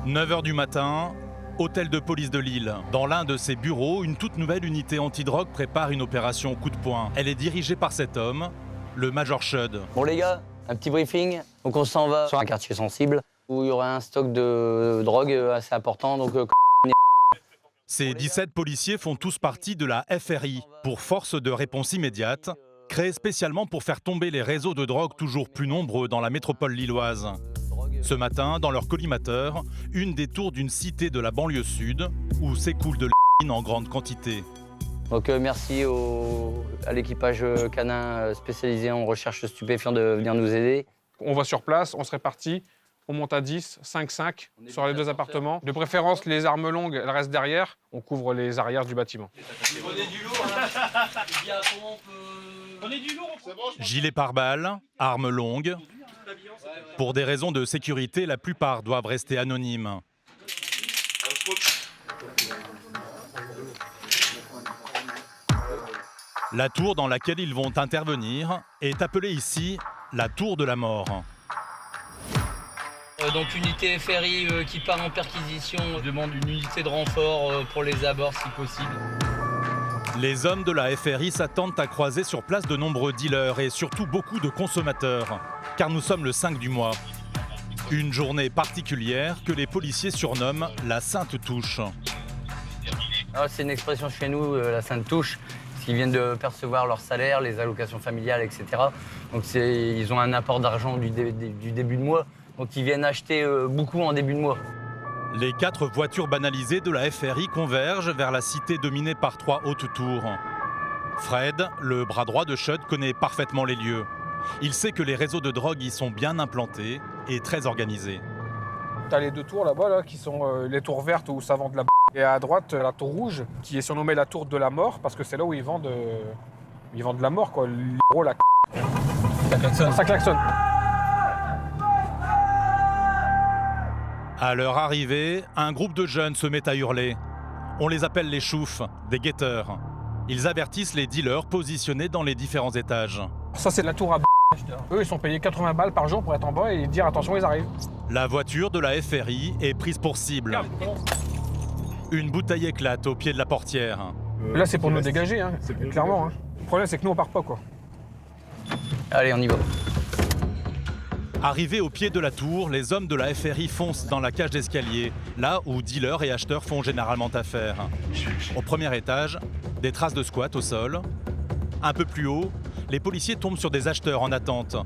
9 h du matin, hôtel de police de Lille. Dans l'un de ses bureaux, une toute nouvelle unité antidrogue prépare une opération coup de poing. Elle est dirigée par cet homme, le Major Chud. Bon les gars, un petit briefing. Donc on s'en va sur un quartier sensible où il y aura un stock de drogue assez important. Donc Ces 17 policiers font tous partie de la FRI, pour Force de réponse immédiate, créée spécialement pour faire tomber les réseaux de drogue toujours plus nombreux dans la métropole lilloise. Ce matin, dans leur collimateur, une des tours d'une cité de la banlieue sud, où s'écoule de l'héroïne en grande quantité. Donc merci à l'équipage canin spécialisé en recherche stupéfiant de venir nous aider. On va sur place, on se répartit, on monte à 10, 5 sur les 2 appartements. De préférence, les armes longues, elles restent derrière. On couvre les arrières du bâtiment. Prenez du lourd, hein. Prenez du lourd. Gilet pare-balles, armes longues. Pour des raisons de sécurité, la plupart doivent rester anonymes. La tour dans laquelle ils vont intervenir est appelée ici la tour de la mort. Donc unité FRI qui part en perquisition demande une unité de renfort pour les abords si possible. Les hommes de la FRI s'attendent à croiser sur place de nombreux dealers et surtout beaucoup de consommateurs, car nous sommes le 5 du mois. Une journée particulière que les policiers surnomment la Sainte Touche. Ah, c'est une expression chez nous, la Sainte Touche, parce qu'ils viennent de percevoir leur salaire, les allocations familiales, etc. Donc ils ont un apport d'argent du début de mois, donc ils viennent acheter beaucoup en début de mois. Les 4 voitures banalisées de la FRI convergent vers la cité dominée par 3 hautes tours. Fred, le bras droit de Chud, connaît parfaitement les lieux. Il sait que les réseaux de drogue y sont bien implantés et très organisés. T'as les 2 tours là-bas, là, qui sont les tours vertes où ça vend de la b***. Et à droite, la tour rouge, qui est surnommée la tour de la mort, parce que c'est là où ils vendent de la mort, quoi. L'héros, la Ça klaxonne. Ça klaxonne. À leur arrivée, un groupe de jeunes se met à hurler. On les appelle les choufs, des guetteurs. Ils avertissent les dealers positionnés dans les différents étages. Ça, c'est la tour à b***. Eux, ils sont payés 80 balles par jour pour être en bas et dire attention, ils arrivent. La voiture de la FRI est prise pour cible. Une bouteille éclate au pied de la portière. Là, c'est pour nous dégager, hein, clairement. Hein. Le problème, c'est que nous, on part pas, quoi. Allez, on y va. Arrivés au pied de la tour, les hommes de la FRI foncent dans la cage d'escalier, là où dealers et acheteurs font généralement affaire. Au premier étage, des traces de squat au sol. Un peu plus haut, les policiers tombent sur des acheteurs en attente.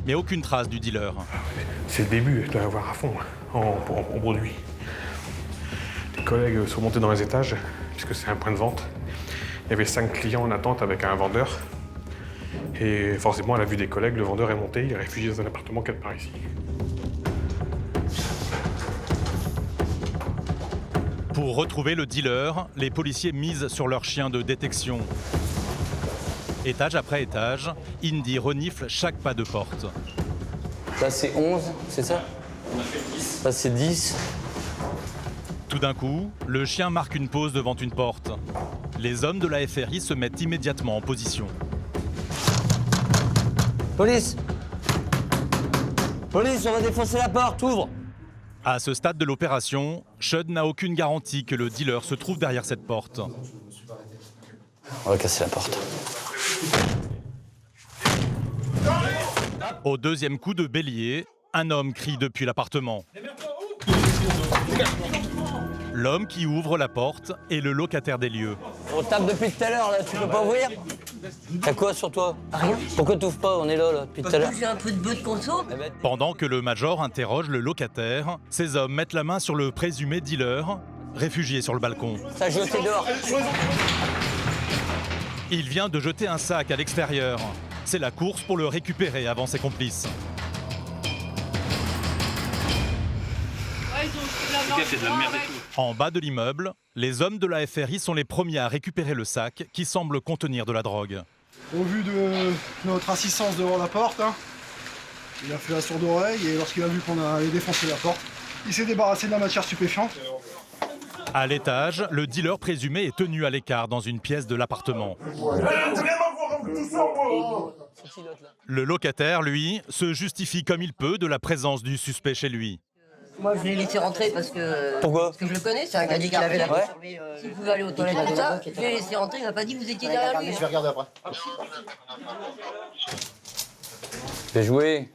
Mais aucune trace du dealer. C'est le début, je dois avoir à fond en produit. Les collègues sont montés dans les étages, puisque c'est un point de vente. Il y avait 5 clients en attente avec un vendeur. Et forcément, à la vue des collègues, le vendeur est monté, il est réfugié dans un appartement quelque part ici. Pour retrouver le dealer, les policiers misent sur leur chien de détection. Étage après étage, Indy renifle chaque pas de porte. Là, c'est 11, c'est ça? Là, c'est 10. Tout d'un coup, le chien marque une pause devant une porte. Les hommes de la FRI se mettent immédiatement en position. Police! Police, on va défoncer la porte, ouvre! À ce stade de l'opération, Chud n'a aucune garantie que le dealer se trouve derrière cette porte. On va casser la porte. Au deuxième coup de bélier, un homme crie depuis l'appartement. L'homme qui ouvre la porte est le locataire des lieux. On tape depuis tout à l'heure, là, tu peux pas ouvrir? T'as quoi sur toi? Rien. Pourquoi t'ouvres pas? On est là, depuis tout à l'heure. J'ai un peu de bœuf de conso. Pendant que le major interroge le locataire, ces hommes mettent la main sur le présumé dealer, réfugié sur le balcon. Ça jeté dehors. Il vient de jeter un sac à l'extérieur. C'est la course pour le récupérer avant ses complices. En bas de l'immeuble, les hommes de la FRI sont les premiers à récupérer le sac qui semble contenir de la drogue. Au vu de notre assistance devant la porte, il a fait la sourde oreille et lorsqu'il a vu qu'on allait défoncer la porte, il s'est débarrassé de la matière stupéfiante. À l'étage, le dealer présumé est tenu à l'écart dans une pièce de l'appartement. Le locataire, lui, se justifie comme il peut de la présence du suspect chez lui. Moi, je l'ai laissé rentrer parce que... Pourquoi? Parce que je le connais, c'est un gars qui avait la sur lui. S'il pouvait aller aux toilettes, tout ça, je l'ai laissé rentrer, il m'a pas dit que vous étiez derrière lui. Je vais regarder après. J'ai joué.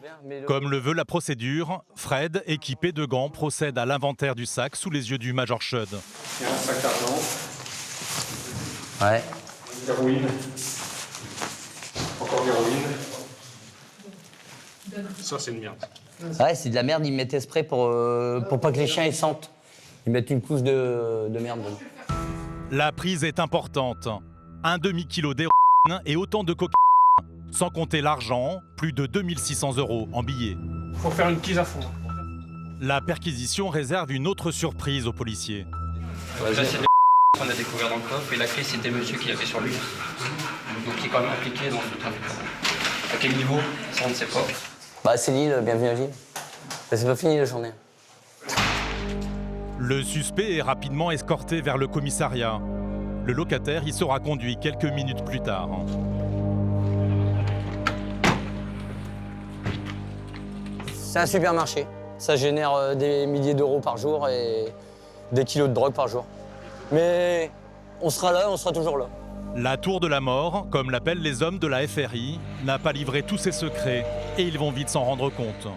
Comme le veut la procédure, Fred, équipé de gants, procède à l'inventaire du sac sous les yeux du Major Schud. Il y a un sac d'argent, Ouais. d'héroïne, encore d'héroïne. Ça, c'est une merde. Ouais, c'est de la merde, ils mettent exprès pour pas que les chiens ils sentent. Ils mettent une couche de merde dedans. La prise est importante. Un demi-kilo d'héroïne et autant de cocaïne. Sans compter l'argent, plus de 2600 € en billets. Faut faire une quise à fond. La perquisition réserve une autre surprise aux policiers. Là, c'est des qu'on a découvert dans le coffre et la clé, c'était monsieur qui l'avait sur lui. Donc il est quand même impliqué dans ce trafic. À quel niveau? Ça, on ne sait pas. Bah, c'est Lille, bienvenue à Lille. Mais c'est pas fini la journée. Le suspect est rapidement escorté vers le commissariat. Le locataire y sera conduit quelques minutes plus tard. C'est un supermarché. Ça génère des milliers d'euros par jour et des kilos de drogue par jour. Mais on sera là, on sera toujours là. La tour de la mort, comme l'appellent les hommes de la FRI, n'a pas livré tous ses secrets et ils vont vite s'en rendre compte.